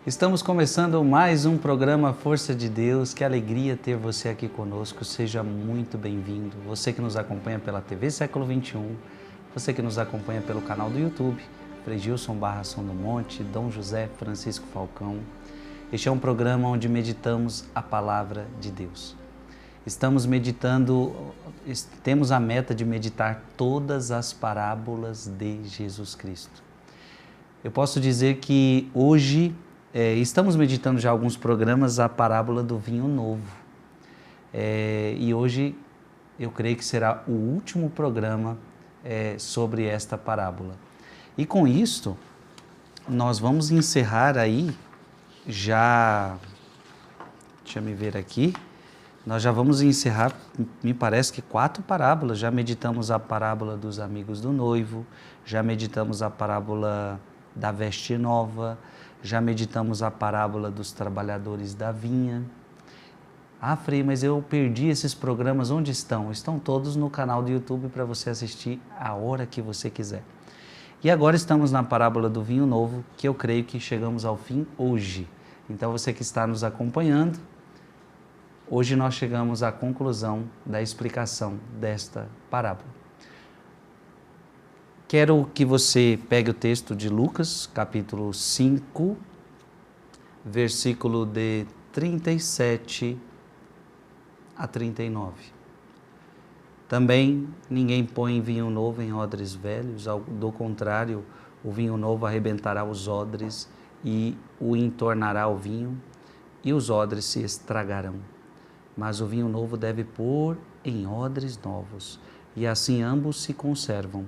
Estamos começando mais um programa Força de Deus. Que alegria ter você aqui conosco. Seja muito bem-vindo. Você que nos acompanha pela TV Século XXI, você que nos acompanha pelo canal do YouTube, Frei Gilson Barra Som do Monte, Dom José Francisco Falcão. Este é um programa onde meditamos a Palavra de Deus. Estamos meditando, temos a meta de meditar todas as parábolas de Jesus Cristo. Eu posso dizer que hoje estamos meditando já alguns programas a parábola do vinho novo. E hoje eu creio que será o último programa sobre esta parábola. E com isto, nós vamos encerrar aí já... Deixa eu ver aqui. Nós já vamos encerrar, me parece que 4 parábolas. Já meditamos a parábola dos amigos do noivo, já meditamos a parábola da veste nova, já meditamos a parábola dos trabalhadores da vinha. Ah, Frei, mas eu perdi esses programas, onde estão? Estão todos no canal do YouTube para você assistir a hora que você quiser. E agora estamos na parábola do vinho novo, que eu creio que chegamos ao fim hoje. Então você que está nos acompanhando, hoje nós chegamos à conclusão da explicação desta parábola. Quero que você pegue o texto de Lucas, capítulo 5, versículo de 37 a 39. Também ninguém põe vinho novo em odres velhos, do contrário, o vinho novo arrebentará os odres e o entornará o vinho, e os odres se estragarão. Mas o vinho novo deve pôr em odres novos, e assim ambos se conservam.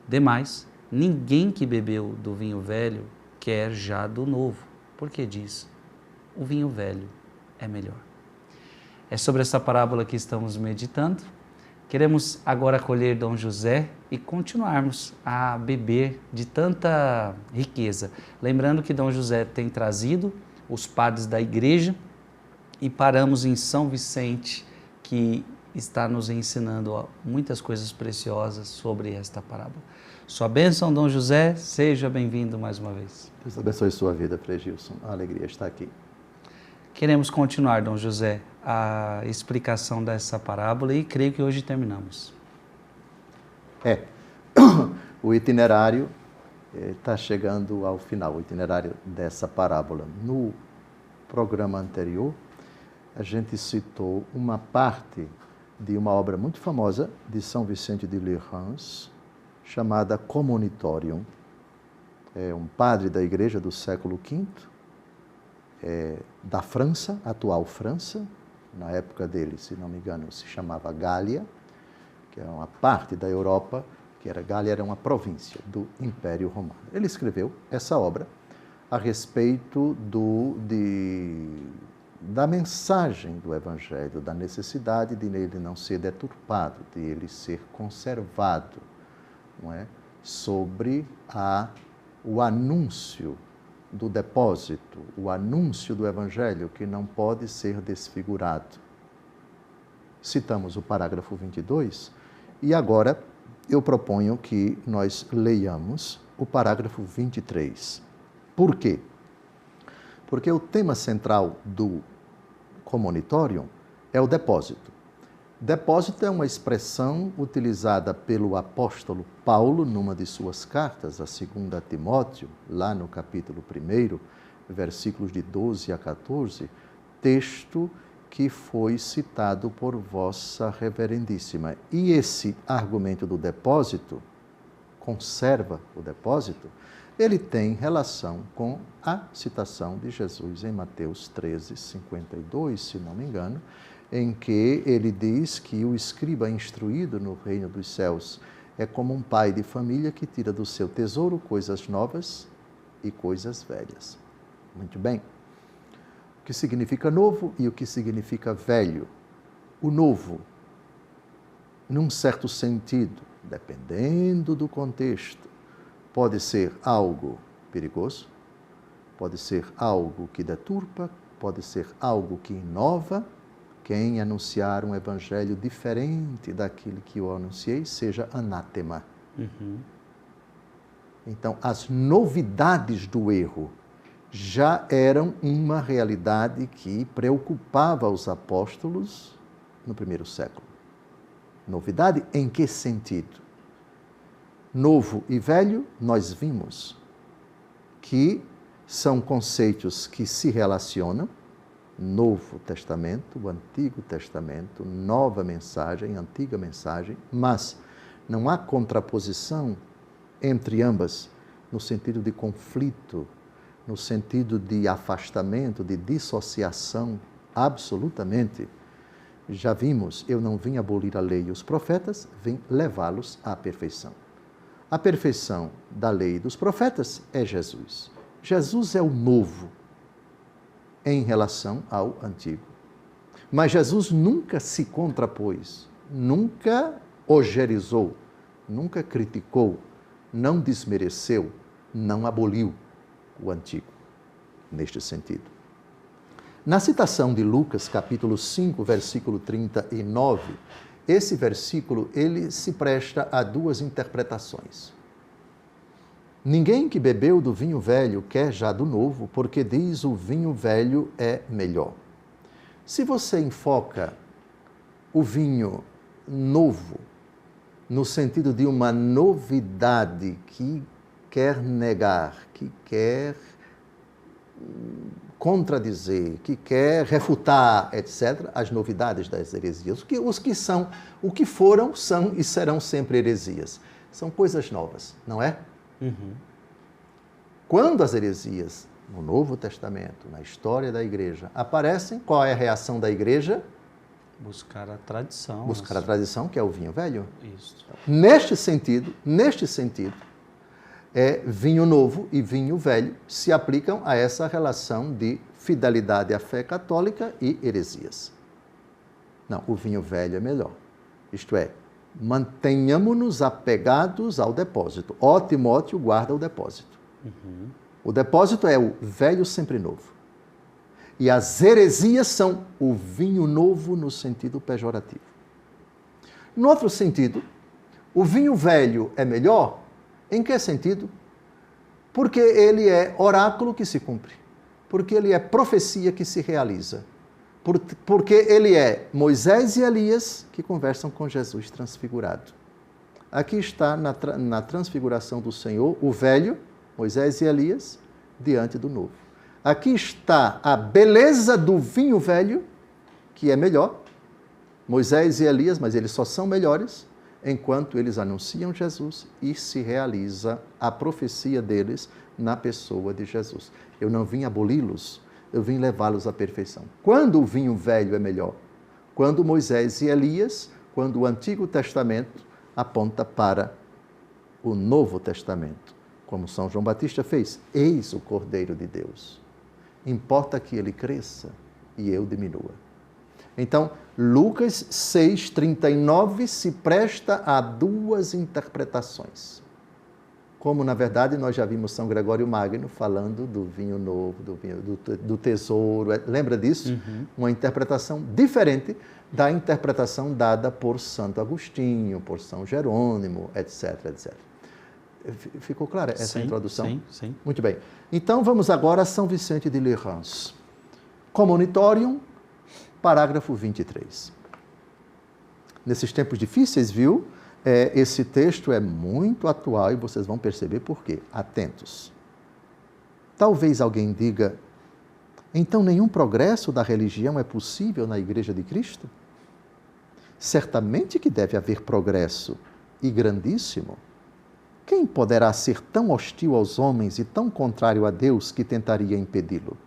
Demais, ninguém que bebeu do vinho velho quer já do novo, porque diz, o vinho velho é melhor. É sobre essa parábola que estamos meditando. Queremos agora acolher Dom José e continuarmos a beber de tanta riqueza. Lembrando que Dom José tem trazido os padres da igreja e paramos em São Vicente, que está nos ensinando muitas coisas preciosas sobre esta parábola. Sua bênção, Dom José, seja bem-vindo mais uma vez. Deus abençoe sua vida, Frei Gilson. A alegria está aqui. Queremos continuar, Dom José, a explicação dessa parábola e creio que hoje terminamos. O itinerário está chegando ao final, o itinerário dessa parábola. No programa anterior, a gente citou uma parte de uma obra muito famosa de São Vicente de Lérins, chamada Comunitorium. É um padre da igreja do século V, da França, atual França. Na época dele, se não me engano, se chamava Gália, que é uma parte da Europa, Gália era uma província do Império Romano. Ele escreveu essa obra a respeito da mensagem do Evangelho, da necessidade de ele não ser deturpado, de ele ser conservado, não é? Sobre o anúncio do depósito, o anúncio do Evangelho que não pode ser desfigurado. Citamos o parágrafo 22 e agora eu proponho que nós leiamos o parágrafo 23. Por quê? Porque o tema central do Comunitorium é o depósito. Depósito é uma expressão utilizada pelo apóstolo Paulo numa de suas cartas, a 2 Timóteo, lá no capítulo 1, versículos de 12 a 14, texto que foi citado por Vossa Reverendíssima. E esse argumento do depósito, conserva o depósito, ele tem relação com a citação de Jesus em Mateus 13, 52, se não me engano, em que ele diz que o escriba instruído no reino dos céus é como um pai de família que tira do seu tesouro coisas novas e coisas velhas. Muito bem. O que significa novo e o que significa velho? O novo, num certo sentido, dependendo do contexto, pode ser algo perigoso, pode ser algo que deturpa, pode ser algo que inova. Quem anunciar um evangelho diferente daquele que eu anunciei, seja anátema. Então, as novidades do erro já eram uma realidade que preocupava os apóstolos no primeiro século. Novidade em que sentido? Novo e velho, nós vimos que são conceitos que se relacionam. Novo Testamento, o Antigo Testamento, nova mensagem, antiga mensagem, mas não há contraposição entre ambas no sentido de conflito, no sentido de afastamento, de dissociação, absolutamente. Já vimos, eu não vim abolir a lei e os profetas, vim levá-los à perfeição. A perfeição da lei e dos profetas é Jesus. Jesus é o novo em relação ao antigo. Mas Jesus nunca se contrapôs, nunca ogerizou, nunca criticou, não desmereceu, não aboliu o antigo, neste sentido. Na citação de Lucas, capítulo 5, versículo 39, esse versículo ele se presta a duas interpretações. Ninguém que bebeu do vinho velho quer já do novo, porque diz o vinho velho é melhor. Se você enfoca o vinho novo no sentido de uma novidade que quer negar, que quer contradizer, que quer refutar, etc., as novidades das heresias. O que foram, são e serão sempre heresias. São coisas novas, não é? Uhum. Quando as heresias, no Novo Testamento, na história da igreja, aparecem, qual é a reação da igreja? Buscar a tradição. Buscar a tradição, que é o vinho velho. Isso. Neste sentido, vinho novo e vinho velho se aplicam a essa relação de fidelidade à fé católica e heresias. Não, o vinho velho é melhor. Isto é, mantenhamos-nos apegados ao depósito. Ó Timóteo, guarda o depósito. Uhum. O depósito é o velho sempre novo. E as heresias são o vinho novo no sentido pejorativo. No outro sentido, o vinho velho é melhor. Em que sentido? Porque ele é oráculo que se cumpre. Porque ele é profecia que se realiza. Porque ele é Moisés e Elias que conversam com Jesus transfigurado. Aqui está na transfiguração do Senhor o velho, Moisés e Elias, diante do novo. Aqui está a beleza do vinho velho, que é melhor, Moisés e Elias, mas eles só são melhores, enquanto eles anunciam Jesus e se realiza a profecia deles na pessoa de Jesus. Eu não vim aboli-los, eu vim levá-los à perfeição. Quando o vinho velho é melhor? Quando Moisés e Elias, quando o Antigo Testamento aponta para o Novo Testamento, como São João Batista fez. Eis o Cordeiro de Deus. Importa que ele cresça e eu diminua. Então, Lucas 6,39 se presta a duas interpretações. Como, na verdade, nós já vimos São Gregório Magno falando do vinho novo, do tesouro. Lembra disso? Uhum. Uma interpretação diferente da interpretação dada por Santo Agostinho, por São Jerônimo, etc, etc. Ficou clara essa introdução? Sim, sim. Muito bem. Então, vamos agora a São Vicente de Lerrans. Comunitorium, parágrafo 23. Nesses tempos difíceis, viu? Esse texto é muito atual e vocês vão perceber por quê. Atentos. Talvez alguém diga, então nenhum progresso da religião é possível na Igreja de Cristo? Certamente que deve haver progresso, e grandíssimo. Quem poderá ser tão hostil aos homens e tão contrário a Deus que tentaria impedi-lo?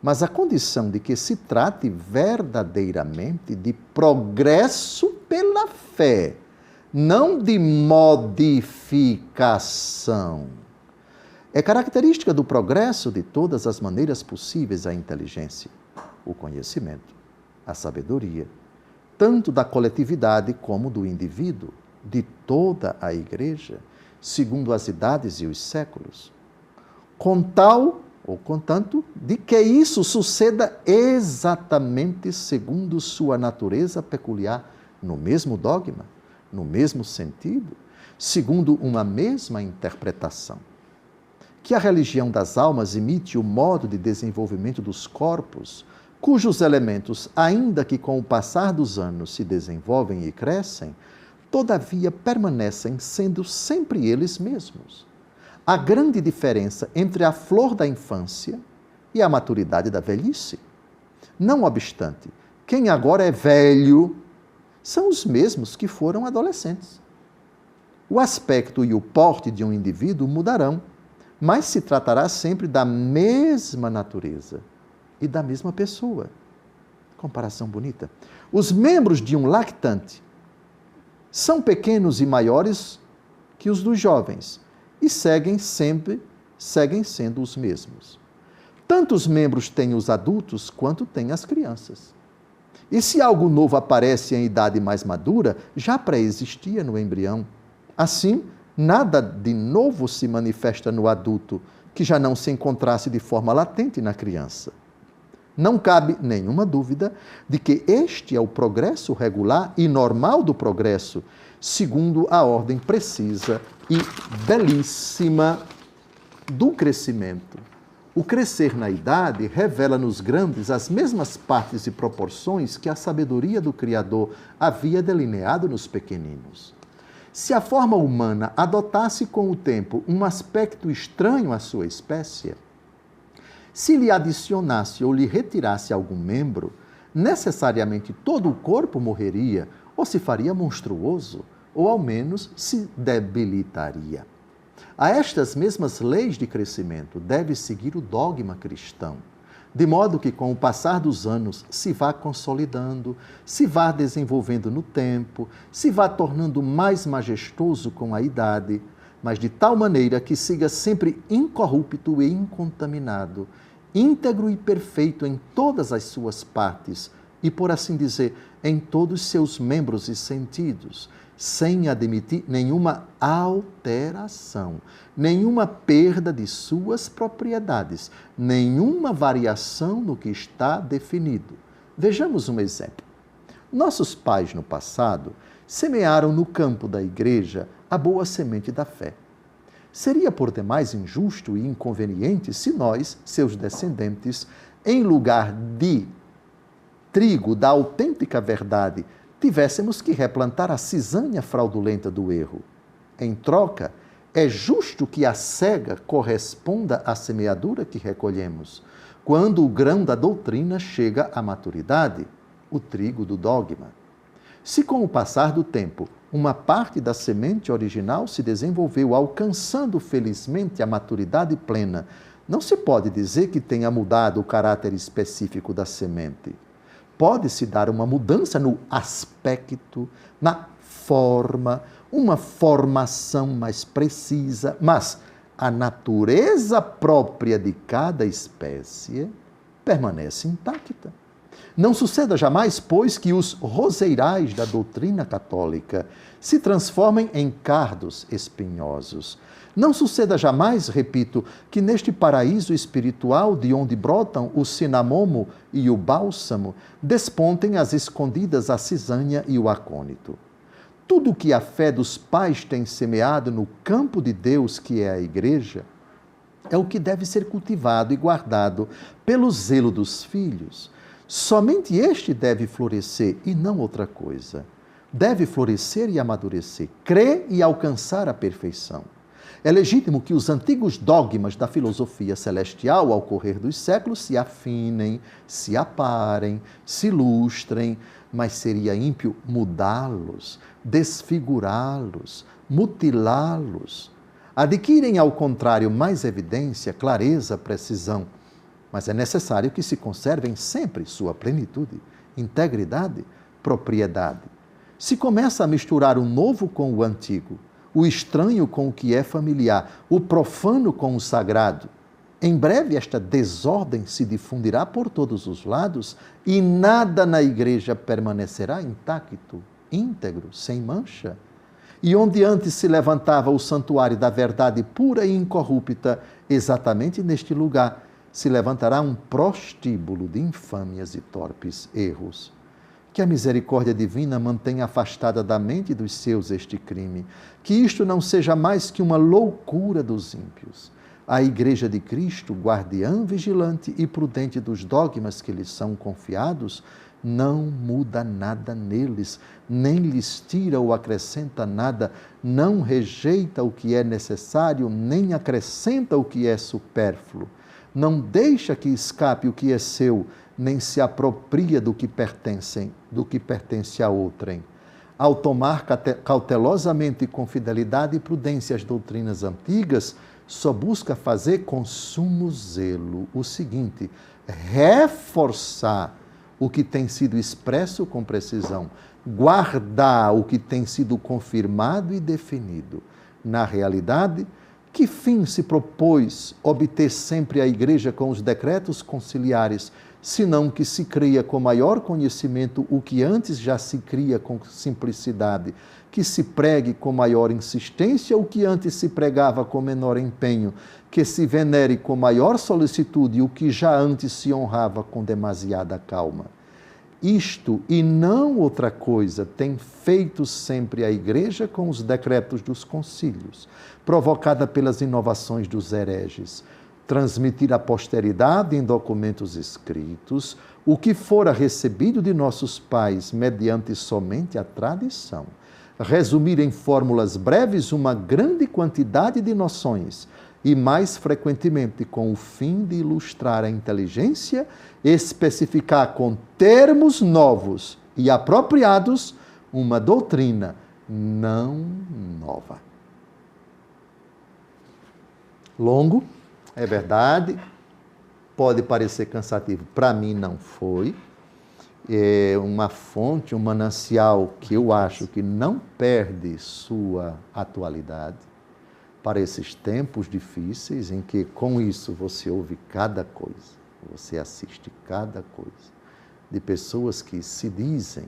Mas a condição de que se trate verdadeiramente de progresso pela fé, não de modificação. É característica do progresso de todas as maneiras possíveis a inteligência, o conhecimento, a sabedoria, tanto da coletividade como do indivíduo, de toda a Igreja, segundo as idades e os séculos, contanto, de que isso suceda exatamente segundo sua natureza peculiar, no mesmo dogma, no mesmo sentido, segundo uma mesma interpretação. que a religião das almas imite o modo de desenvolvimento dos corpos, cujos elementos, ainda que com o passar dos anos se desenvolvem e crescem, todavia permanecem sendo sempre eles mesmos. A grande diferença entre a flor da infância e a maturidade da velhice. Não obstante, quem agora é velho são os mesmos que foram adolescentes. O aspecto e o porte de um indivíduo mudarão, mas se tratará sempre da mesma natureza e da mesma pessoa. Comparação bonita. Os membros de um lactante são pequenos e maiores que os dos jovens e seguem sendo os mesmos. Tanto os membros têm os adultos quanto têm as crianças. E se algo novo aparece em idade mais madura, já pré-existia no embrião. Assim, nada de novo se manifesta no adulto que já não se encontrasse de forma latente na criança. Não cabe nenhuma dúvida de que este é o progresso regular e normal do progresso, segundo a ordem precisa e belíssima do crescimento. O crescer na idade revela nos grandes as mesmas partes e proporções que a sabedoria do Criador havia delineado nos pequeninos. Se a forma humana adotasse com o tempo um aspecto estranho à sua espécie, se lhe adicionasse ou lhe retirasse algum membro, necessariamente todo o corpo morreria, ou se faria monstruoso, ou ao menos se debilitaria. A estas mesmas leis de crescimento deve seguir o dogma cristão, de modo que com o passar dos anos se vá consolidando, se vá desenvolvendo no tempo, se vá tornando mais majestoso com a idade, mas de tal maneira que siga sempre incorrupto e incontaminado, íntegro e perfeito em todas as suas partes e, por assim dizer, em todos seus membros e sentidos, sem admitir nenhuma alteração, nenhuma perda de suas propriedades, nenhuma variação no que está definido. Vejamos um exemplo. Nossos pais, no passado, semearam no campo da igreja a boa semente da fé. Seria por demais injusto e inconveniente se nós, seus descendentes, em lugar de trigo da autêntica verdade, tivéssemos que replantar a cisanha fraudulenta do erro. Em troca, é justo que a sega corresponda à semeadura que recolhemos, quando o grão da doutrina chega à maturidade, o trigo do dogma. Se com o passar do tempo, uma parte da semente original se desenvolveu, alcançando felizmente a maturidade plena, não se pode dizer que tenha mudado o caráter específico da semente. Pode-se dar uma mudança no aspecto, na forma, uma formação mais precisa, mas a natureza própria de cada espécie permanece intacta. Não suceda jamais, pois, que os roseirais da doutrina católica se transformem em cardos espinhosos. Não suceda jamais, repito, que neste paraíso espiritual de onde brotam o cinamomo e o bálsamo, despontem as escondidas a cisanha e o acônito. Tudo o que a fé dos pais tem semeado no campo de Deus, que é a igreja, é o que deve ser cultivado e guardado pelo zelo dos filhos. Somente este deve florescer e não outra coisa. Deve florescer e amadurecer, crer e alcançar a perfeição. É legítimo que os antigos dogmas da filosofia celestial, ao correr dos séculos, se afinem, se aparem, se ilustrem, mas seria ímpio mudá-los, desfigurá-los, mutilá-los. Adquirem, ao contrário, mais evidência, clareza, precisão, mas é necessário que se conservem sempre sua plenitude, integridade, propriedade. Se começa a misturar o novo com o antigo, o estranho com o que é familiar, o profano com o sagrado, em breve esta desordem se difundirá por todos os lados e nada na igreja permanecerá intacto, íntegro, sem mancha. E onde antes se levantava o santuário da verdade pura e incorrupta, exatamente neste lugar se levantará um prostíbulo de infâmias e torpes erros. Que a misericórdia divina mantenha afastada da mente dos seus este crime, que isto não seja mais que uma loucura dos ímpios. A Igreja de Cristo, guardiã vigilante e prudente dos dogmas que lhes são confiados, não muda nada neles, nem lhes tira ou acrescenta nada, não rejeita o que é necessário, nem acrescenta o que é supérfluo. Não deixa que escape o que é seu, nem se apropria do que pertence a outrem. Ao tomar cautelosamente e com fidelidade e prudência as doutrinas antigas, só busca fazer com sumo zelo o seguinte: reforçar o que tem sido expresso com precisão, guardar o que tem sido confirmado e definido. Na realidade, que fim se propôs obter sempre a Igreja com os decretos conciliares, senão que se cria com maior conhecimento o que antes já se cria com simplicidade, que se pregue com maior insistência o que antes se pregava com menor empenho, que se venere com maior solicitude o que já antes se honrava com demasiada calma. Isto, e não outra coisa, tem feito sempre a Igreja com os decretos dos concílios, provocada pelas inovações dos hereges, transmitir à posteridade em documentos escritos o que fora recebido de nossos pais mediante somente a tradição, resumir em fórmulas breves uma grande quantidade de noções e, mais frequentemente, com o fim de ilustrar a inteligência, especificar com termos novos e apropriados uma doutrina não nova. Longo, é verdade, pode parecer cansativo, para mim não foi. É uma fonte, um manancial que eu acho que não perde sua atualidade para esses tempos difíceis em que com isso você ouve cada coisa, você assiste cada coisa, de pessoas que se dizem,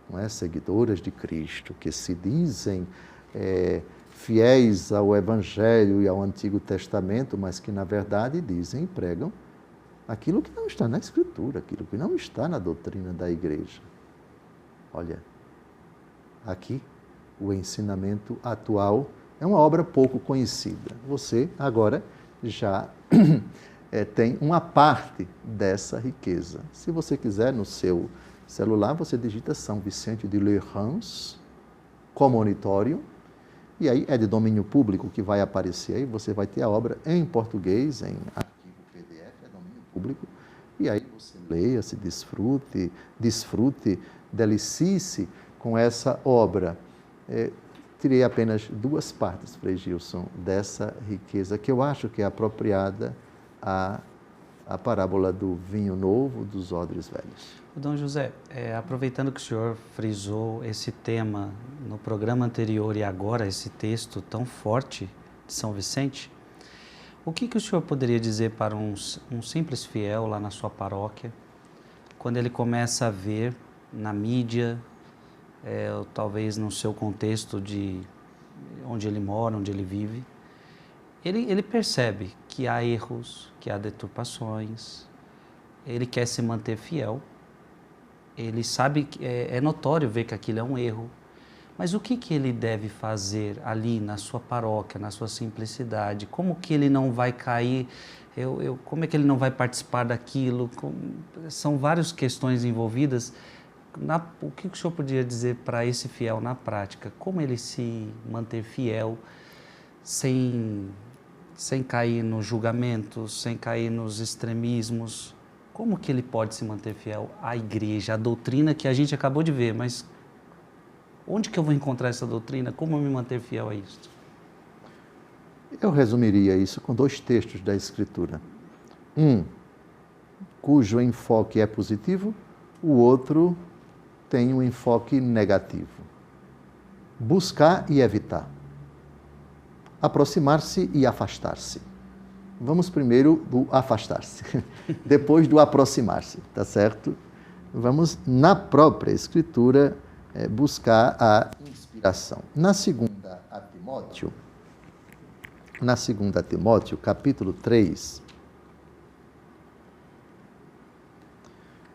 não é, seguidoras de Cristo, que se dizem fiéis ao Evangelho e ao Antigo Testamento, mas que na verdade dizem e pregam aquilo que não está na Escritura, aquilo que não está na doutrina da Igreja. Olha, aqui o ensinamento atual é uma obra pouco conhecida. Você agora já tem uma parte dessa riqueza. Se você quiser, no seu celular, você digita São Vicente de Lerrans, Comonitorium, e aí é de domínio público que vai aparecer aí, você vai ter a obra em português, em arquivo PDF, é domínio público, e aí você leia, se desfrute, delicie-se com essa obra. Tirei apenas duas partes, Frei Gilson, dessa riqueza que eu acho que é apropriada à parábola do vinho novo, dos odres velhos. Dom José, aproveitando que o senhor frisou esse tema no programa anterior e agora esse texto tão forte de São Vicente, o que o senhor poderia dizer para um simples fiel lá na sua paróquia, quando ele começa a ver na mídia, ou talvez no seu contexto de onde ele mora, onde ele vive, ele percebe que há erros, que há deturpações, ele quer se manter fiel, ele sabe que é notório ver que aquilo é um erro, mas o que ele deve fazer ali na sua paróquia, na sua simplicidade? Como que ele não vai cair? Como é que ele não vai participar daquilo? São várias questões envolvidas. O que o senhor podia dizer para esse fiel na prática? Como ele se manter fiel sem cair no julgamento, sem cair nos extremismos? Como que ele pode se manter fiel à Igreja, à doutrina que a gente acabou de ver, mas onde que eu vou encontrar essa doutrina? Como eu me manter fiel a isso? Eu resumiria isso com dois textos da Escritura. Um, cujo enfoque é positivo, o outro tem um enfoque negativo. Buscar e evitar. Aproximar-se e afastar-se. Vamos primeiro do afastar-se, depois do aproximar-se, tá certo? Vamos, na própria Escritura, buscar a inspiração. Na segunda a Timóteo, capítulo 3,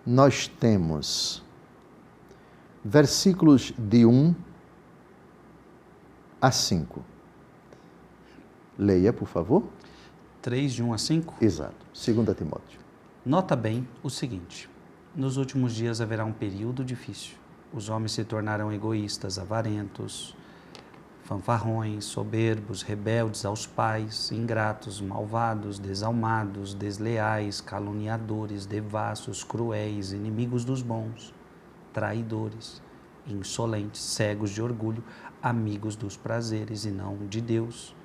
nós temos versículos de 1 a 5. Leia, por favor. 3, de 1 a 5? Exato. 2 Timóteo. Nota bem o seguinte: nos últimos dias haverá um período difícil. Os homens se tornarão egoístas, avarentos, fanfarrões, soberbos, rebeldes aos pais, ingratos, malvados, desalmados, desleais, caluniadores, devassos, cruéis, inimigos dos bons, traidores, insolentes, cegos de orgulho, amigos dos prazeres e não de Deus.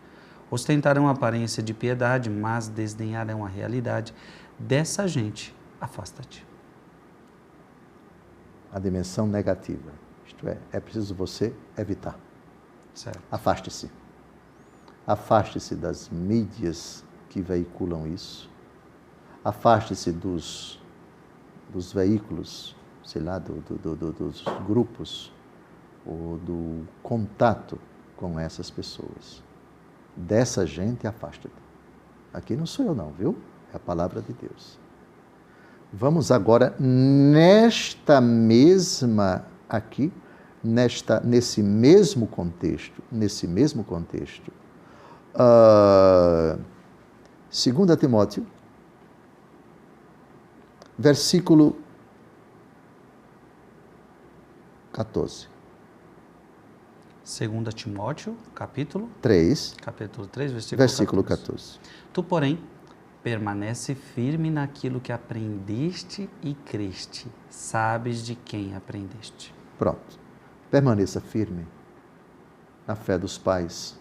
Ostentarão a aparência de piedade, mas desdenharão a realidade. Dessa gente, afasta-te. A dimensão negativa. Isto é preciso você evitar. Certo. Afaste-se. Afaste-se das mídias que veiculam isso. Afaste-se dos veículos, sei lá, dos grupos ou do contato com essas pessoas. Dessa gente, afasta-te. Aqui não sou eu não, viu? É a palavra de Deus. Vamos agora, nesta mesma aqui, nesse mesmo contexto, 2 Timóteo, versículo 14. 2 Timóteo, capítulo 3, versículo 14. Tu, porém, permanece firme naquilo que aprendeste e creste, sabes de quem aprendeste. Pronto. Permaneça firme na fé dos pais,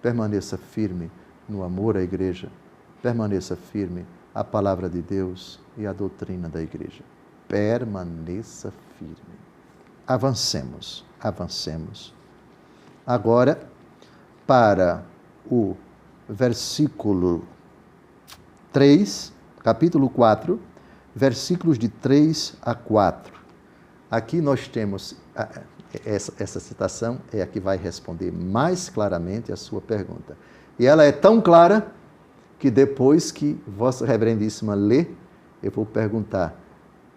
permaneça firme no amor à igreja, permaneça firme à palavra de Deus e à doutrina da igreja. Permaneça firme. Avancemos. Agora, para o versículo 3, capítulo 4, versículos de 3 a 4. Aqui nós temos, essa citação é a que vai responder mais claramente a sua pergunta. E ela é tão clara que depois que Vossa Reverendíssima lê, eu vou perguntar,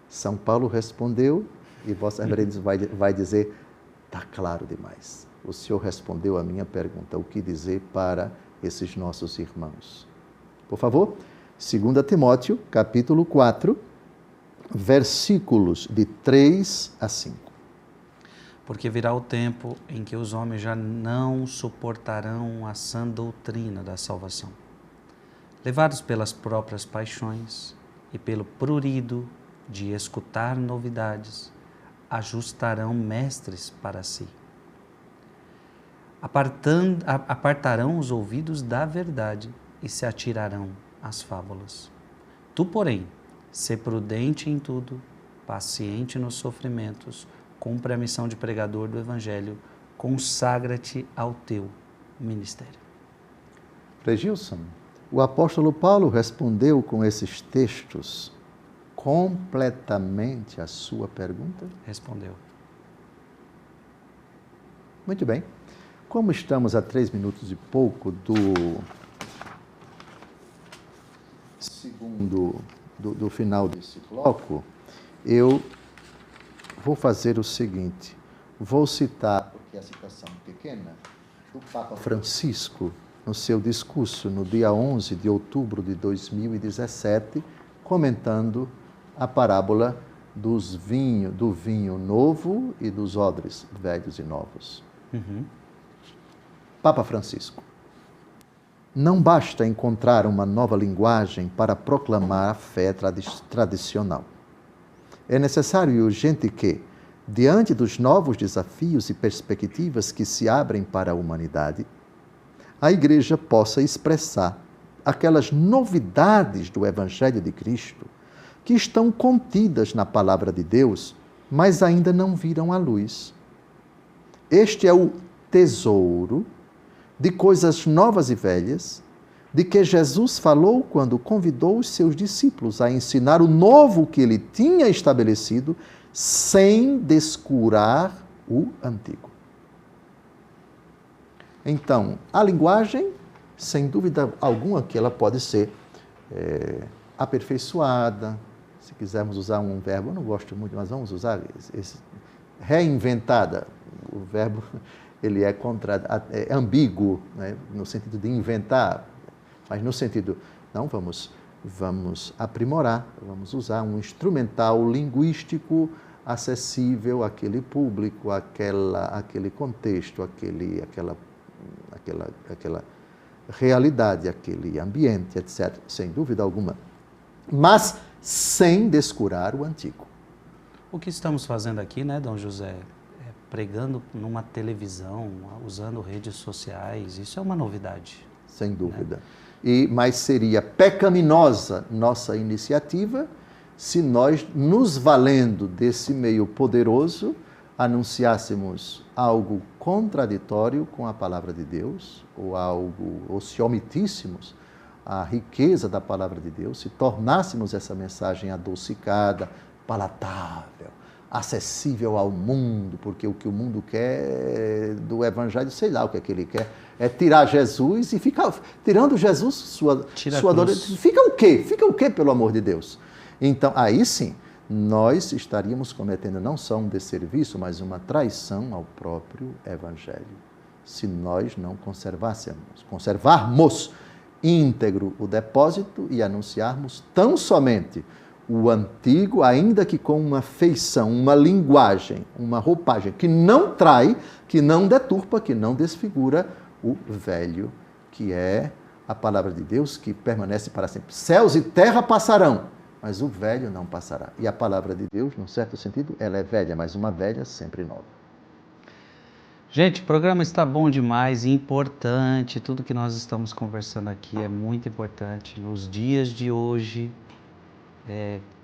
São Paulo respondeu e Vossa Reverendíssima vai dizer, está claro demais. O Senhor respondeu a minha pergunta, o que dizer para esses nossos irmãos? Por favor, 2 Timóteo, capítulo 4, versículos de 3 a 5. Porque virá o tempo em que os homens já não suportarão a sã doutrina da salvação. Levados pelas próprias paixões e pelo prurido de escutar novidades, ajustarão mestres para si. Apartarão os ouvidos da verdade e se atirarão às fábulas. Tu, porém, sê prudente em tudo, paciente nos sofrimentos, cumpre a missão de pregador do Evangelho, consagra-te ao teu ministério. Frei Gilson, o apóstolo Paulo respondeu com esses textos completamente a sua pergunta? Respondeu. Muito bem. Como estamos a 3 minutos e pouco do final desse bloco, eu vou fazer o seguinte, vou citar, porque a citação pequena, do Papa Francisco, no seu discurso no dia 11 de outubro de 2017, comentando a parábola do vinho novo e dos odres velhos e novos. Papa Francisco. Não basta encontrar uma nova linguagem para proclamar a fé tradicional. É necessário e urgente que, diante dos novos desafios e perspectivas que se abrem para a humanidade, a Igreja possa expressar aquelas novidades do Evangelho de Cristo que estão contidas na Palavra de Deus, mas ainda não viram a luz. Este é o tesouro de coisas novas e velhas, de que Jesus falou quando convidou os seus discípulos a ensinar o novo que ele tinha estabelecido, sem descurar o antigo. Então, a linguagem, sem dúvida alguma, que ela pode ser aperfeiçoada, se quisermos usar um verbo, eu não gosto muito, mas vamos usar reinventada. O verbo ele é ambíguo, né, no sentido de inventar, mas no sentido Então, vamos aprimorar, vamos usar um instrumental linguístico acessível àquele público, àquele contexto, aquela realidade, aquele ambiente, etc., sem dúvida alguma. Mas sem descurar o antigo. O que estamos fazendo aqui, né, Dom José? Pregando numa televisão, usando redes sociais, isso é uma novidade. Sem dúvida. Né? Mas seria pecaminosa nossa iniciativa se nós, nos valendo desse meio poderoso, anunciássemos algo contraditório com a palavra de Deus, ou se omitíssemos a riqueza da palavra de Deus, se tornássemos essa mensagem adocicada, palatável, acessível ao mundo, porque o que o mundo quer do Evangelho, sei lá o que é que ele quer, é tirar Jesus e ficar tirando Jesus, sua adoração. Fica o quê? Fica o quê, pelo amor de Deus? Então, aí sim, nós estaríamos cometendo não só um desserviço, mas uma traição ao próprio Evangelho, se nós não conservarmos íntegro o depósito e anunciarmos tão somente o antigo, ainda que com uma feição, uma linguagem, uma roupagem que não trai, que não deturpa, que não desfigura o velho, que é a palavra de Deus, que permanece para sempre. Céus e terra passarão, mas o velho não passará. E a palavra de Deus, num certo sentido, ela é velha, mas uma velha sempre nova. Gente, o programa está bom demais e importante. Tudo que nós estamos conversando aqui é muito importante. Nos dias de hoje,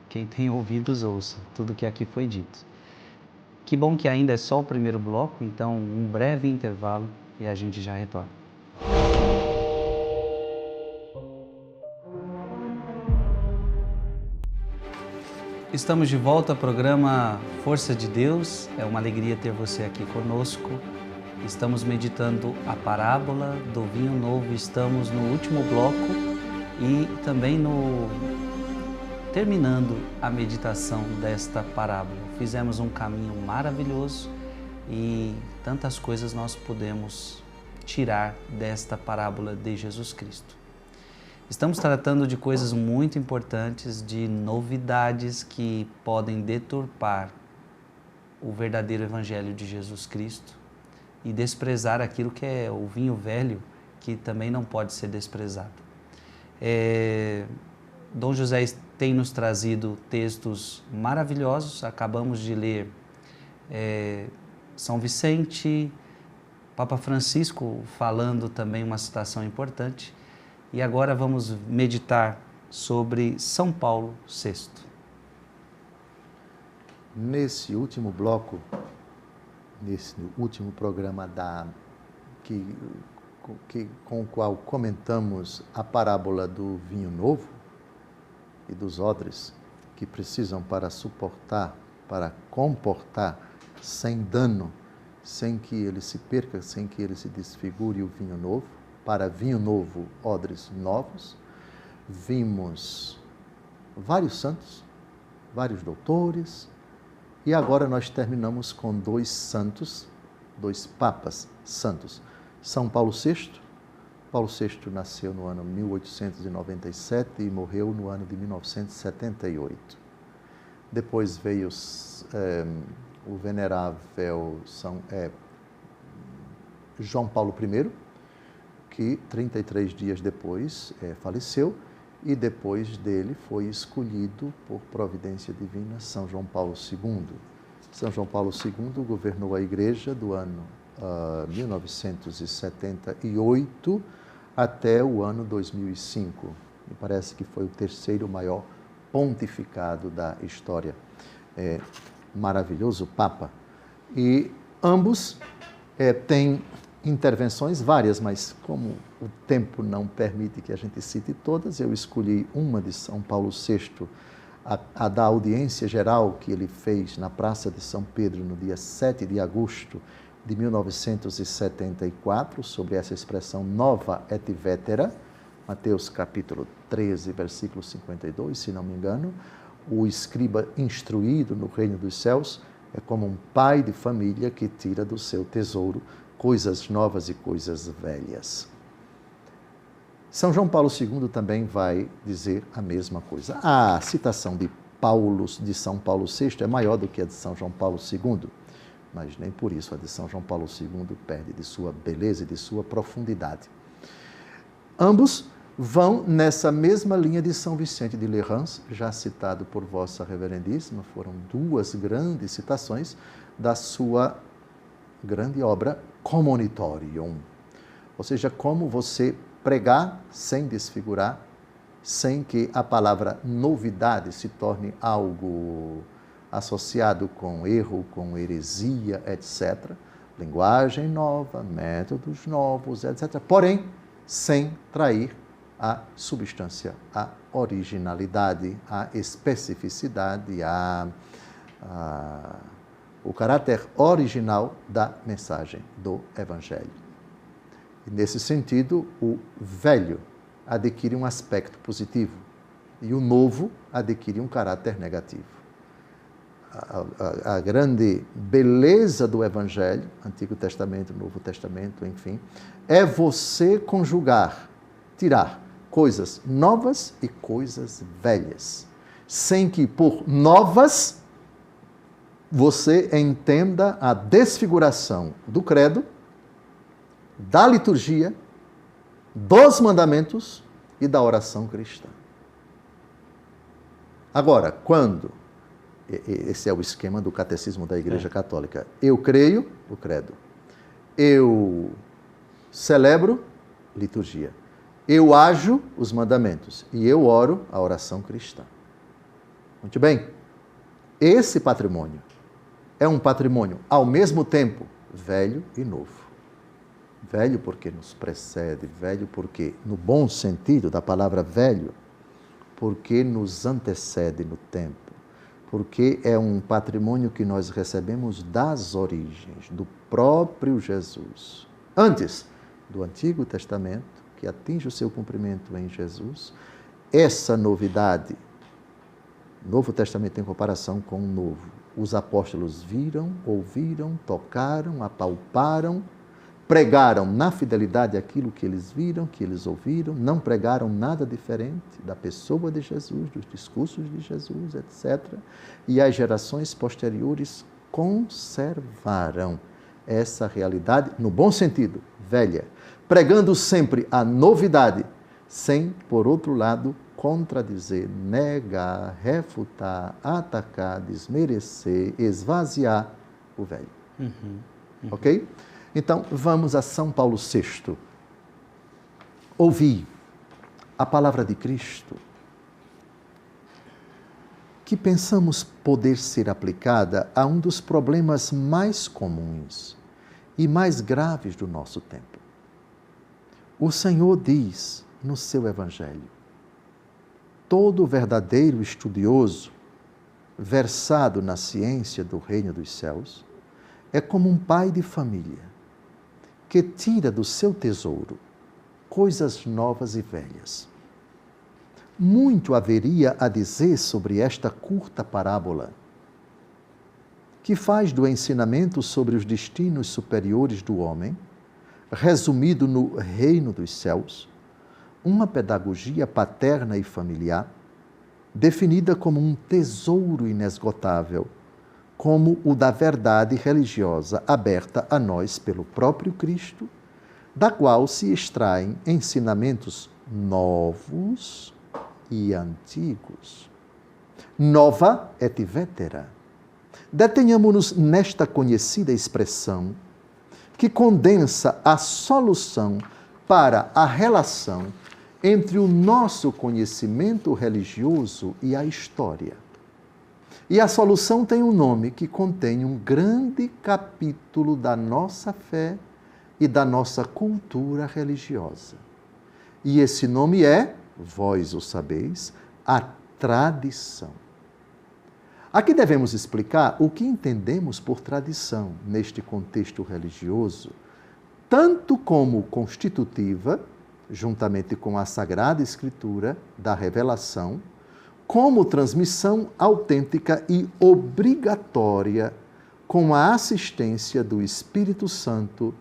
quem tem ouvidos ouça tudo que aqui foi dito. Que bom que ainda é só o primeiro bloco, então um breve intervalo e a gente já retorna. Estamos de volta ao programa Força de Deus. É uma alegria ter você aqui conosco. Estamos meditando a parábola do vinho novo. Estamos no último bloco e também terminando a meditação desta parábola. Fizemos um caminho maravilhoso e tantas coisas nós podemos tirar desta parábola de Jesus Cristo. Estamos tratando de coisas muito importantes, de novidades que podem deturpar o verdadeiro Evangelho de Jesus Cristo e desprezar aquilo que é o vinho velho, que também não pode ser desprezado. Dom José tem nos trazido textos maravilhosos. Acabamos de ler São Vicente, Papa Francisco falando também uma citação importante. E agora vamos meditar sobre São Paulo VI. Nesse último bloco, nesse último programa com o qual comentamos a parábola do vinho novo e dos odres que precisam para suportar, para comportar sem dano, sem que ele se perca, sem que ele se desfigure o vinho novo, para vinho novo, odres novos. Vimos vários santos, vários doutores, e agora nós terminamos com dois santos, dois papas santos. São Paulo VI. Paulo VI nasceu no ano 1897 e morreu no ano de 1978. Depois veio o venerável João Paulo I, que 33 dias depois faleceu, e depois dele foi escolhido por providência divina São João Paulo II. São João Paulo II governou a Igreja do ano 1978 até o ano 2005. Me parece que foi o terceiro maior pontificado da história. Maravilhoso Papa. E ambos têm intervenções várias, mas como o tempo não permite que a gente cite todas, eu escolhi uma de São Paulo VI, a da audiência geral que ele fez na Praça de São Pedro no dia 7 de agosto de 1974, sobre essa expressão nova et vetera, Mateus capítulo 13, versículo 52, se não me engano. O escriba instruído no reino dos céus é como um pai de família que tira do seu tesouro coisas novas e coisas velhas. São João Paulo II também vai dizer a mesma coisa. A citação de São Paulo VI é maior do que a de São João Paulo II, mas nem por isso a de São João Paulo II perde de sua beleza e de sua profundidade. Ambos vão nessa mesma linha de São Vicente de Lerrans, já citado por Vossa Reverendíssima, foram duas grandes citações da sua grande obra Commonitorium, ou seja, como você pregar sem desfigurar, sem que a palavra novidade se torne algo associado com erro, com heresia, etc. Linguagem nova, métodos novos, etc. Porém, sem trair a substância, a originalidade, a especificidade, o caráter original da mensagem do Evangelho. E nesse sentido, o velho adquire um aspecto positivo e o novo adquire um caráter negativo. A grande beleza do Evangelho, Antigo Testamento, Novo Testamento, enfim, é você conjugar, tirar coisas novas e coisas velhas, sem que por novas você entenda a desfiguração do credo, da liturgia, dos mandamentos e da oração cristã. Agora, quando, esse é o esquema do catecismo da Igreja Católica, eu creio, o credo, eu celebro, liturgia, eu ajo, os mandamentos, e eu oro, a oração cristã. Muito bem, esse patrimônio é um patrimônio, ao mesmo tempo, velho e novo. Velho porque nos precede, velho porque, no bom sentido da palavra velho, porque nos antecede no tempo, porque é um patrimônio que nós recebemos das origens, do próprio Jesus. Antes do Antigo Testamento, que atinge o seu cumprimento em Jesus, essa novidade, Novo Testamento em comparação com o Novo, os apóstolos viram, ouviram, tocaram, apalparam, pregaram na fidelidade aquilo que eles viram, que eles ouviram, não pregaram nada diferente da pessoa de Jesus, dos discursos de Jesus, etc. E as gerações posteriores conservaram essa realidade, no bom sentido, velha, pregando sempre a novidade, sem, por outro lado, contradizer, negar, refutar, atacar, desmerecer, esvaziar o velho. Ok? Então, vamos a São Paulo VI. Ouvi a palavra de Cristo, que pensamos poder ser aplicada a um dos problemas mais comuns e mais graves do nosso tempo. O Senhor diz no seu Evangelho: todo verdadeiro estudioso, versado na ciência do reino dos céus, é como um pai de família, que tira do seu tesouro coisas novas e velhas. Muito haveria a dizer sobre esta curta parábola, que faz do ensinamento sobre os destinos superiores do homem, resumido no reino dos céus, uma pedagogia paterna e familiar, definida como um tesouro inesgotável, como o da verdade religiosa aberta a nós pelo próprio Cristo, da qual se extraem ensinamentos novos e antigos. Nova et vetera. Detenhamo-nos nesta conhecida expressão que condensa a solução para a relação entre o nosso conhecimento religioso e a história. E a solução tem um nome que contém um grande capítulo da nossa fé e da nossa cultura religiosa. E esse nome é, vós o sabeis, a tradição. Aqui devemos explicar o que entendemos por tradição neste contexto religioso, tanto como constitutiva, juntamente com a Sagrada Escritura, da revelação, como transmissão autêntica e obrigatória com a assistência do Espírito Santo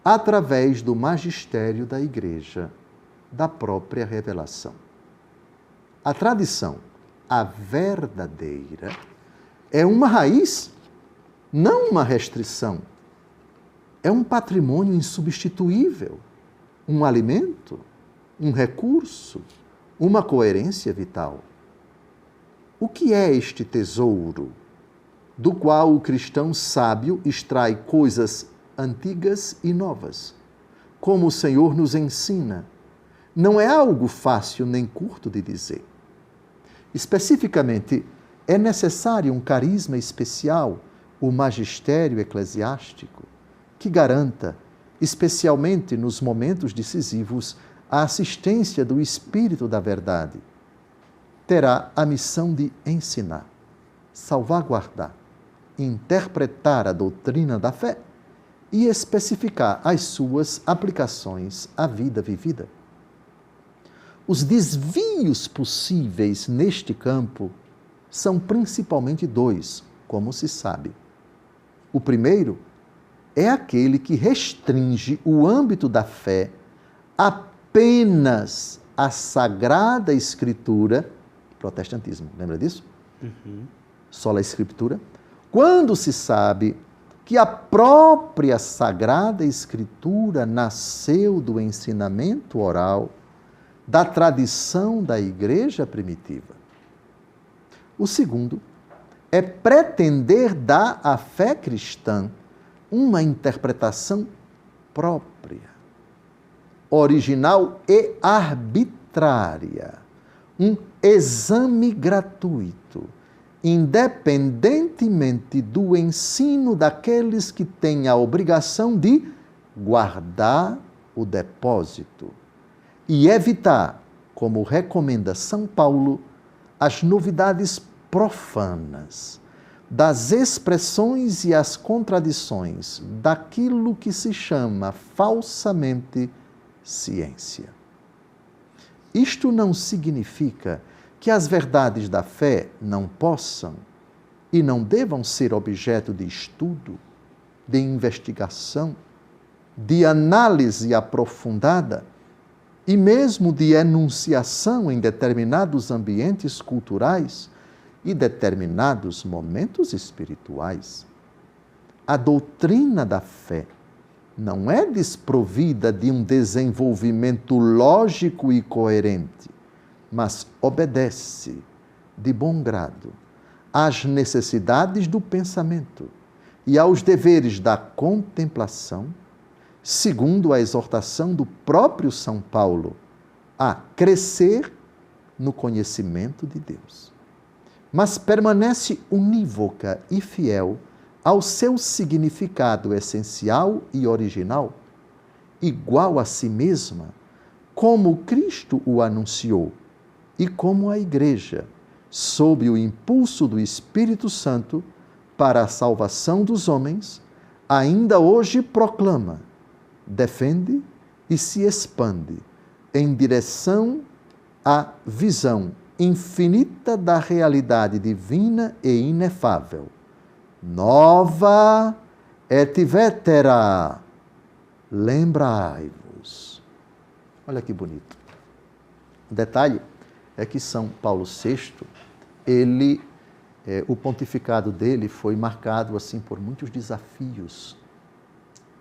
através do magistério da Igreja. da própria revelação. A tradição, a verdadeira, é uma raiz, não uma restrição. É um patrimônio insubstituível, um alimento, um recurso, uma coerência vital. O que é este tesouro, do qual o cristão sábio extrai coisas antigas e novas, como o Senhor nos ensina? Não é algo fácil nem curto de dizer. Especificamente, é necessário um carisma especial, o magistério eclesiástico, que garanta, especialmente nos momentos decisivos, a assistência do Espírito da Verdade. Terá a missão de ensinar, salvaguardar, interpretar a doutrina da fé e especificar as suas aplicações à vida vivida. Os desvios possíveis neste campo são principalmente dois, como se sabe. O primeiro é aquele que restringe o âmbito da fé apenas à Sagrada Escritura, protestantismo, lembra disso? Sola Escritura. Quando se sabe que a própria Sagrada Escritura nasceu do ensinamento oral, da tradição da igreja primitiva. O segundo é pretender dar à fé cristã uma interpretação própria, original e arbitrária, um exame gratuito, independentemente do ensino daqueles que têm a obrigação de guardar o depósito e evitar, como recomenda São Paulo, as novidades profanas, das expressões e as contradições daquilo que se chama falsamente ciência. Isto não significa que as verdades da fé não possam e não devam ser objeto de estudo, de investigação, de análise aprofundada e mesmo de enunciação em determinados ambientes culturais e determinados momentos espirituais. A doutrina da fé não é desprovida de um desenvolvimento lógico e coerente, mas obedece, de bom grado, às necessidades do pensamento e aos deveres da contemplação, segundo a exortação do próprio São Paulo, a crescer no conhecimento de Deus. Mas permanece unívoca e fiel ao seu significado essencial e original, igual a si mesma, como Cristo o anunciou e como a Igreja, sob o impulso do Espírito Santo, para a salvação dos homens, ainda hoje proclama, defende e se expande em direção à visão infinita da realidade divina e inefável. Nova et vetera, lembrai-vos. Olha que bonito. O detalhe é que São Paulo VI, o pontificado dele foi marcado assim por muitos desafios.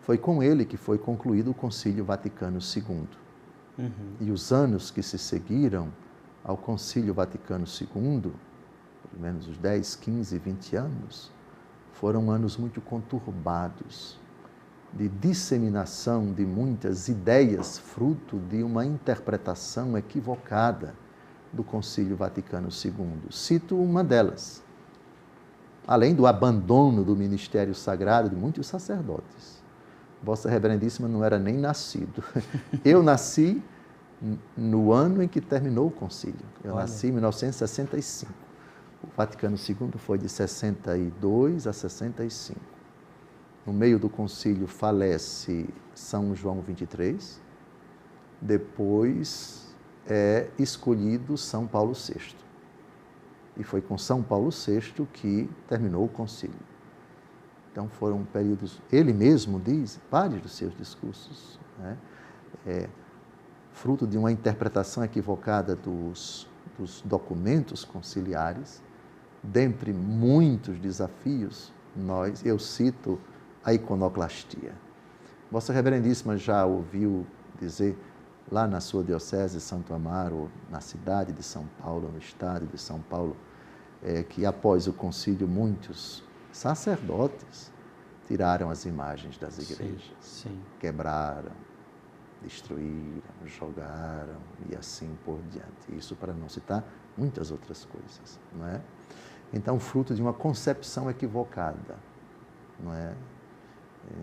Foi com ele que foi concluído o Concílio Vaticano II. E os anos que se seguiram ao Concílio Vaticano II, pelo menos os 10, 15, 20 anos, foram anos muito conturbados, de disseminação de muitas ideias, fruto de uma interpretação equivocada do Concílio Vaticano II. Cito uma delas. Além do abandono do ministério sagrado de muitos sacerdotes. Vossa Reverendíssima não era nem nascido. Eu nasci no ano em que terminou o concílio. Eu nasci em 1965. O Vaticano II foi de 62 a 65. No meio do concílio falece São João XXIII. Depois é escolhido São Paulo VI. E foi com São Paulo VI que terminou o concílio. Então foram períodos, ele mesmo diz, vários dos seus discursos, né? fruto de uma interpretação equivocada dos documentos conciliares. Dentre muitos desafios, eu cito a iconoclastia. Vossa Reverendíssima já ouviu dizer, lá na sua diocese de Santo Amaro, na cidade de São Paulo, no estado de São Paulo, que após o concílio muitos sacerdotes tiraram as imagens das igrejas, sim. Quebraram, destruíram, jogaram e assim por diante. Isso para não citar muitas outras coisas, não é? Então, fruto de uma concepção equivocada, não é?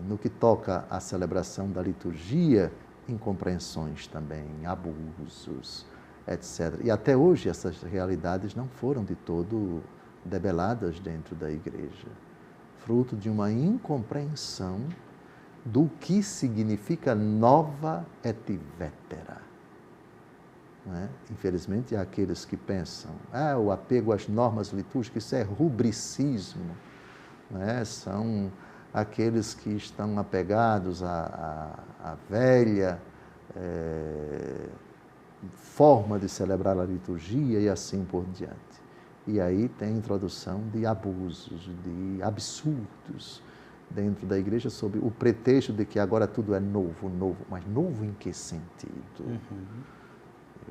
No que toca à celebração da liturgia, incompreensões também, abusos, etc. E até hoje essas realidades não foram de todo debeladas dentro da igreja. Fruto de uma incompreensão do que significa nova et vetera. Não é? Infelizmente, há aqueles que pensam, o apego às normas litúrgicas, isso é rubricismo, não é? São aqueles que estão apegados à velha forma de celebrar a liturgia e assim por diante. E aí tem a introdução de abusos, de absurdos dentro da igreja, sob o pretexto de que agora tudo é novo, mas novo em que sentido?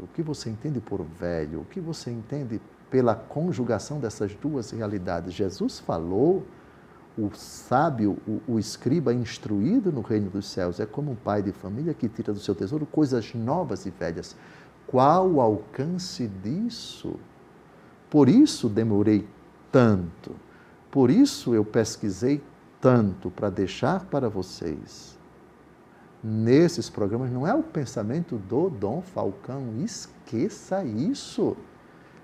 O que você entende por velho? O que você entende pela conjugação dessas duas realidades? Jesus falou, o sábio, o escriba instruído no reino dos céus, é como um pai de família que tira do seu tesouro coisas novas e velhas. Qual o alcance disso? Por isso demorei tanto, por isso eu pesquisei tanto para deixar para vocês. Nesses programas não é o pensamento do Dom Falcão, esqueça isso.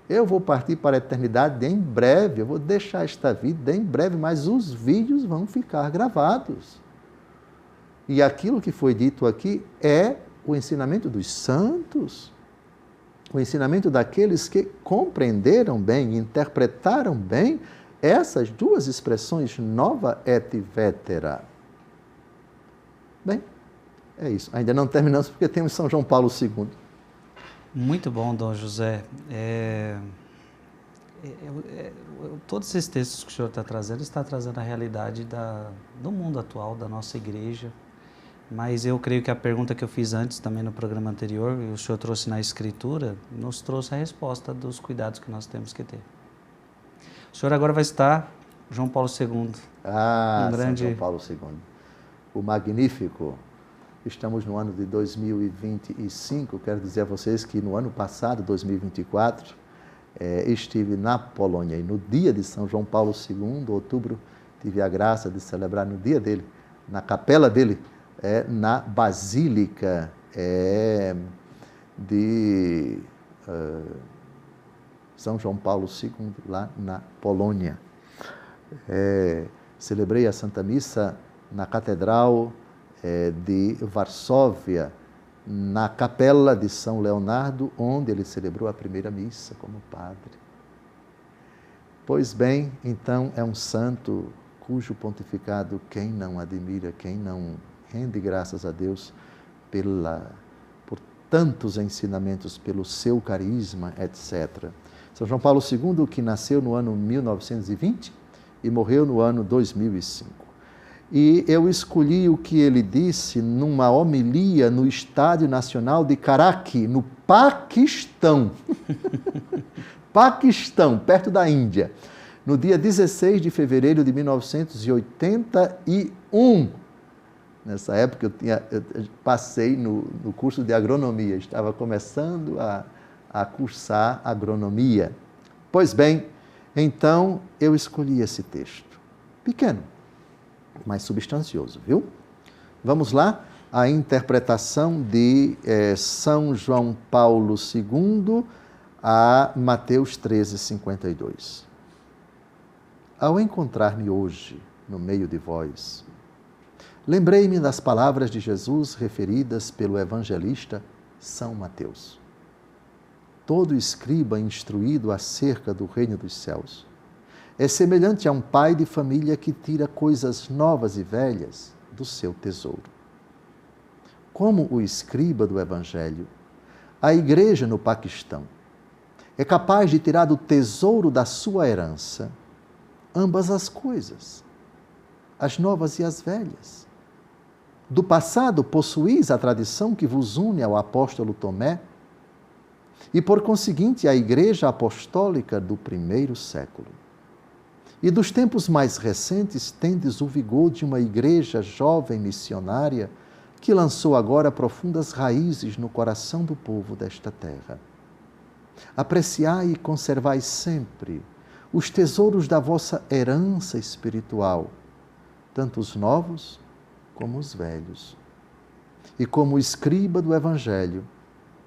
Eu vou partir para a eternidade em breve, eu vou deixar esta vida em breve, mas os vídeos vão ficar gravados. E aquilo que foi dito aqui é o ensinamento dos santos, o ensinamento daqueles que compreenderam bem, interpretaram bem essas duas expressões, nova et vetera. Bem, é isso. Ainda não terminamos porque temos São João Paulo II. Muito bom, Dom José. Todos esses textos que o senhor está trazendo a realidade do mundo atual, da nossa igreja. Mas eu creio que a pergunta que eu fiz antes, também no programa anterior, e o senhor trouxe na Escritura, nos trouxe a resposta dos cuidados que nós temos que ter. O senhor agora vai citar João Paulo II. São João Paulo II. O magnífico. Estamos no ano de 2025, quero dizer a vocês que no ano passado, 2024, estive na Polônia e no dia de São João Paulo II, outubro, tive a graça de celebrar no dia dele, na capela dele, na Basílica de São João Paulo II, lá na Polônia. Celebrei a Santa Missa na Catedral de Varsóvia, na capela de São Leonardo, onde ele celebrou a primeira missa como padre. Pois bem, então é um santo cujo pontificado quem não admira, quem não rende graças a Deus por tantos ensinamentos, pelo seu carisma, etc. São João Paulo II, que nasceu no ano 1920 e morreu no ano 2005. E eu escolhi o que ele disse numa homilia no Estádio Nacional de Karachi, no Paquistão. Paquistão, perto da Índia. No dia 16 de fevereiro de 1981. Nessa época eu passei no curso de agronomia, estava começando a cursar agronomia. Pois bem, então eu escolhi esse texto. Pequeno, mas substancioso, viu? Vamos lá? A interpretação de São João Paulo II a Mateus 13:52. Ao encontrar-me hoje no meio de vós, lembrei-me das palavras de Jesus referidas pelo evangelista São Mateus. Todo escriba instruído acerca do reino dos céus é semelhante a um pai de família que tira coisas novas e velhas do seu tesouro. Como o escriba do Evangelho A igreja no Paquistão é capaz de tirar do tesouro da sua herança ambas as coisas, as novas e as velhas. Do passado possuís a tradição que vos une ao apóstolo Tomé e, por conseguinte, a igreja apostólica do primeiro século. E dos tempos mais recentes tendes o vigor de uma igreja jovem missionária que lançou agora profundas raízes no coração do povo desta terra. Apreciai e conservai sempre os tesouros da vossa herança espiritual, tanto os novos como os velhos. E como escriba do Evangelho,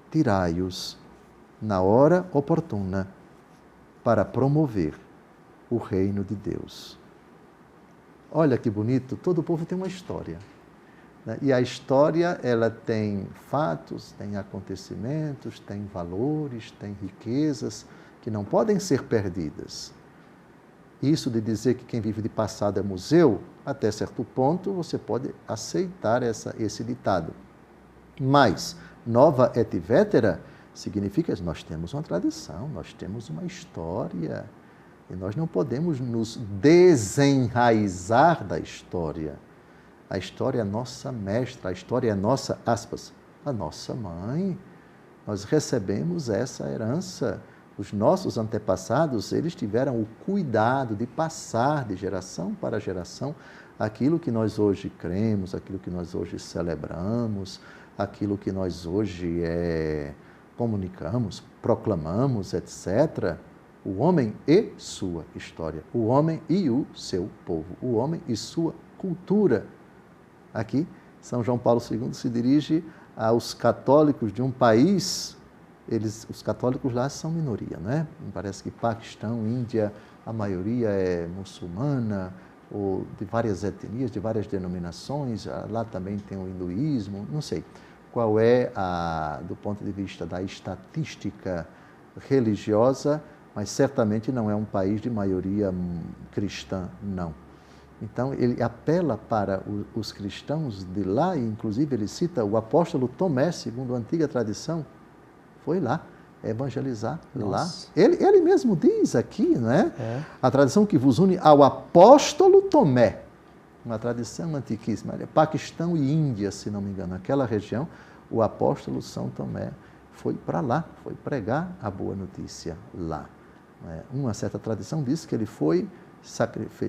tirai-os na hora oportuna para promover o reino de Deus. Olha que bonito, todo povo tem uma história. E a história, ela tem fatos, tem acontecimentos, tem valores, tem riquezas que não podem ser perdidas. Isso de dizer que quem vive de passado é museu, até certo ponto você pode aceitar esse ditado. Mas, nova et vetera, significa que nós temos uma tradição, nós temos uma história, e nós não podemos nos desenraizar da história. A história é nossa mestra, a história é nossa, aspas, a nossa mãe. Nós recebemos essa herança. Os nossos antepassados, eles tiveram o cuidado de passar de geração para geração aquilo que nós hoje cremos, aquilo que nós hoje celebramos, aquilo que nós hoje comunicamos, proclamamos, etc. O homem e sua história, o homem e o seu povo, o homem e sua cultura. Aqui, São João Paulo II se dirige aos católicos de um país, os católicos lá são minoria, né? Parece que Paquistão, Índia, a maioria é muçulmana, ou de várias etnias, de várias denominações, lá também tem o hinduísmo, não sei qual é, do ponto de vista da estatística religiosa, mas certamente não é um país de maioria cristã, não. Então, ele apela para os cristãos de lá, e inclusive ele cita o apóstolo Tomé, segundo a antiga tradição, foi lá evangelizar. Nossa. Lá. Ele mesmo diz aqui, não é? A tradição que vos une ao apóstolo Tomé, uma tradição antiquíssima, Paquistão e Índia, se não me engano, aquela região, o apóstolo São Tomé foi para lá, foi pregar a boa notícia lá. Uma certa tradição diz que ele foi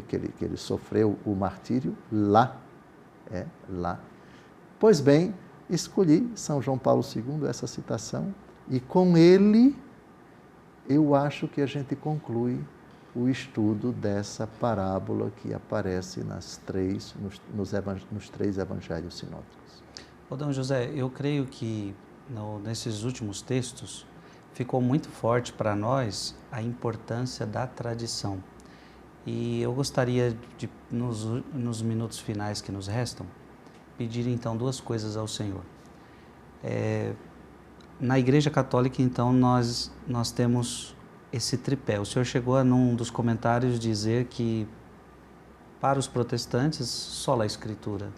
que ele sofreu o martírio lá. Lá. Pois bem, escolhi São João Paulo II, essa citação, e com ele eu acho que a gente conclui o estudo dessa parábola que aparece nos três evangelhos sinóticos. Ô, Dom José, eu creio que nesses últimos textos ficou muito forte para nós a importância da tradição. E eu gostaria de, nos minutos finais que nos restam, pedir então duas coisas ao Senhor. Na Igreja Católica, então, nós temos esse tripé. O Senhor chegou a, num dos comentários, dizer que para os protestantes, só a Escritura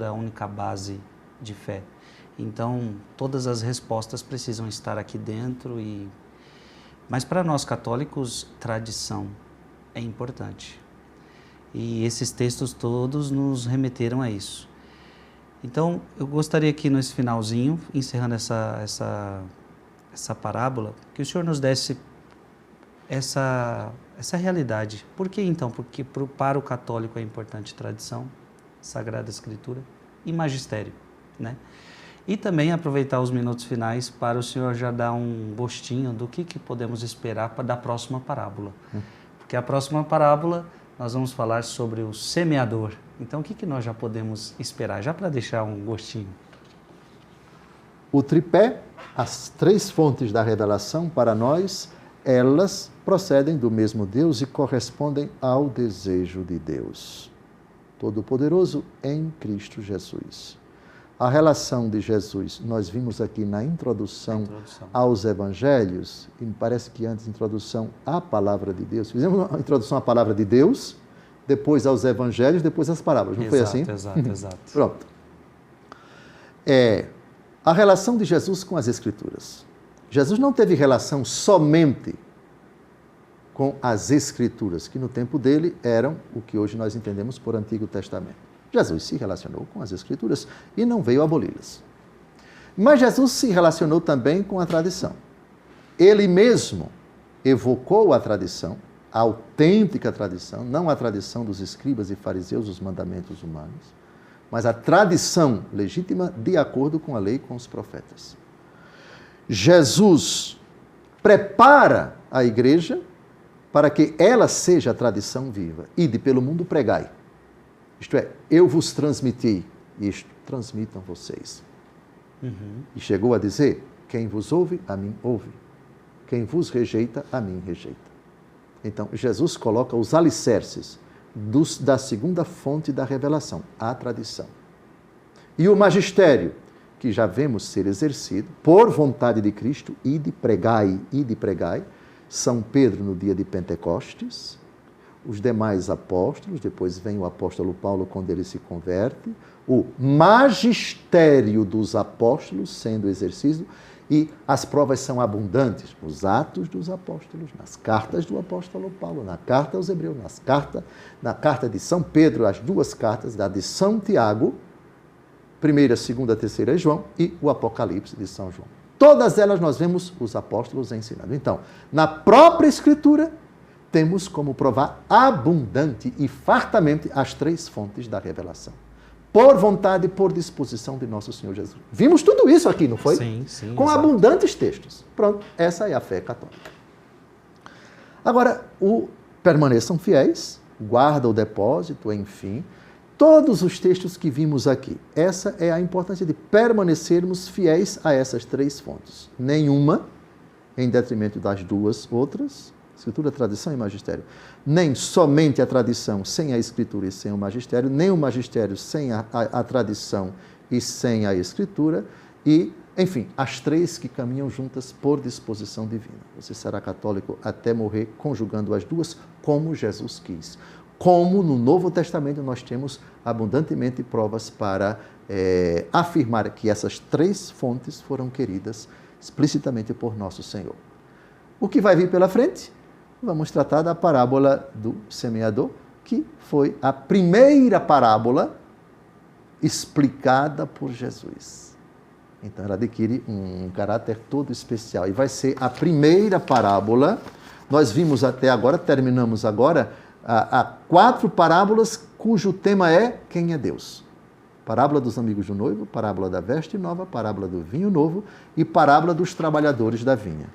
é a única base de fé. Então, todas as respostas precisam estar aqui dentro. Mas para nós católicos, tradição é importante. E esses textos todos nos remeteram a isso. Então, eu gostaria que nesse finalzinho, encerrando essa parábola, que o Senhor nos desse essa realidade. Por que então? Porque para o católico é importante tradição, Sagrada Escritura e magistério, né? E também aproveitar os minutos finais para o Senhor já dar um gostinho do que podemos esperar da próxima parábola. Porque a próxima parábola nós vamos falar sobre o semeador. Então, o que nós já podemos esperar, já para deixar um gostinho? O tripé, as três fontes da revelação, para nós, elas procedem do mesmo Deus e correspondem ao desejo de Deus. Todo-Poderoso em Cristo Jesus. A relação de Jesus, nós vimos aqui na introdução aos Evangelhos, e me parece que antes, introdução à Palavra de Deus. Fizemos a introdução à Palavra de Deus, depois aos Evangelhos, depois às parábolas. Não foi assim? Exato. Pronto. A relação de Jesus com as Escrituras. Jesus não teve relação somente com as Escrituras, que no tempo dele eram o que hoje nós entendemos por Antigo Testamento. Jesus se relacionou com as Escrituras e não veio aboli-las. Mas Jesus se relacionou também com a tradição. Ele mesmo evocou a tradição, a autêntica tradição, não a tradição dos escribas e fariseus, os mandamentos humanos, mas a tradição legítima de acordo com a lei e com os profetas. Jesus prepara a igreja para que ela seja a tradição viva. Ide pelo mundo pregai. Isto é, eu vos transmiti isto, transmitam vocês. E chegou a dizer, quem vos ouve, a mim ouve. Quem vos rejeita, a mim rejeita. Então, Jesus coloca os alicerces da segunda fonte da revelação, a tradição. E o magistério, que já vemos ser exercido, por vontade de Cristo, ide pregai, São Pedro no dia de Pentecostes, os demais apóstolos, depois vem o apóstolo Paulo quando ele se converte, o magistério dos apóstolos sendo exercido, e as provas são abundantes nos Atos dos Apóstolos, nas cartas do apóstolo Paulo, na carta aos Hebreus, na carta de São Pedro, as duas cartas, da de São Tiago, 1ª, 2ª, 3ª João e o Apocalipse de São João. Todas elas nós vemos os apóstolos ensinando. Então, na própria Escritura, temos como provar abundante e fartamente as três fontes da revelação. Por vontade e por disposição de nosso Senhor Jesus. Vimos tudo isso aqui, não foi? Sim, sim. Com exato. Abundantes textos. Pronto, essa é a fé católica. Agora, permaneçam fiéis, guarda o depósito, enfim, todos os textos que vimos aqui. Essa é a importância de permanecermos fiéis a essas três fontes. Nenhuma em detrimento das duas outras, Escritura, tradição e magistério. Nem somente a tradição sem a Escritura e sem o magistério, nem o magistério sem a tradição e sem a Escritura, e, enfim, as três que caminham juntas por disposição divina. Você será católico até morrer conjugando as duas, como Jesus quis. Como no Novo Testamento nós temos abundantemente provas para afirmar que essas três fontes foram queridas explicitamente por nosso Senhor. O que vai vir pela frente? Vamos tratar da parábola do semeador, que foi a primeira parábola explicada por Jesus. Então, ela adquire um caráter todo especial e vai ser a primeira parábola. Nós vimos até agora, terminamos agora, a 4 parábolas cujo tema é quem é Deus. Parábola dos amigos do noivo, parábola da veste nova, parábola do vinho novo e parábola dos trabalhadores da vinha.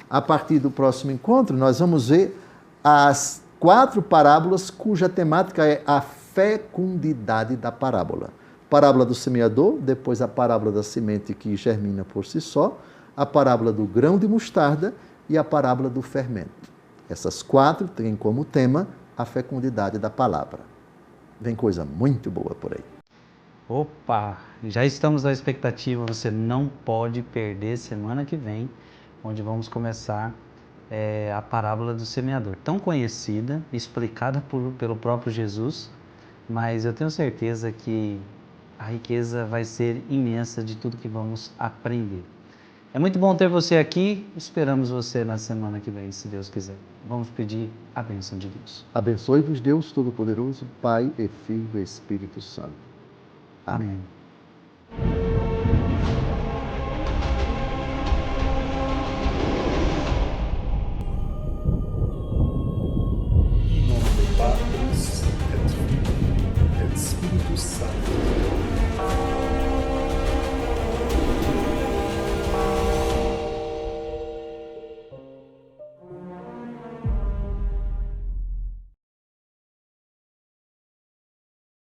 A partir do próximo encontro, nós vamos ver as 4 parábolas cuja temática é a fecundidade da parábola. Parábola do semeador, depois a parábola da semente que germina por si só, a parábola do grão de mostarda e a parábola do fermento. Essas 4 têm como tema a fecundidade da palavra. Vem coisa muito boa por aí. Opa, já estamos na expectativa, você não pode perder semana que vem, onde vamos começar a parábola do semeador, tão conhecida, explicada pelo próprio Jesus, mas eu tenho certeza que a riqueza vai ser imensa de tudo que vamos aprender. É muito bom ter você aqui, esperamos você na semana que vem, se Deus quiser. Vamos pedir a bênção de Deus. Abençoe-vos Deus Todo-Poderoso, Pai e Filho e Espírito Santo. Amém.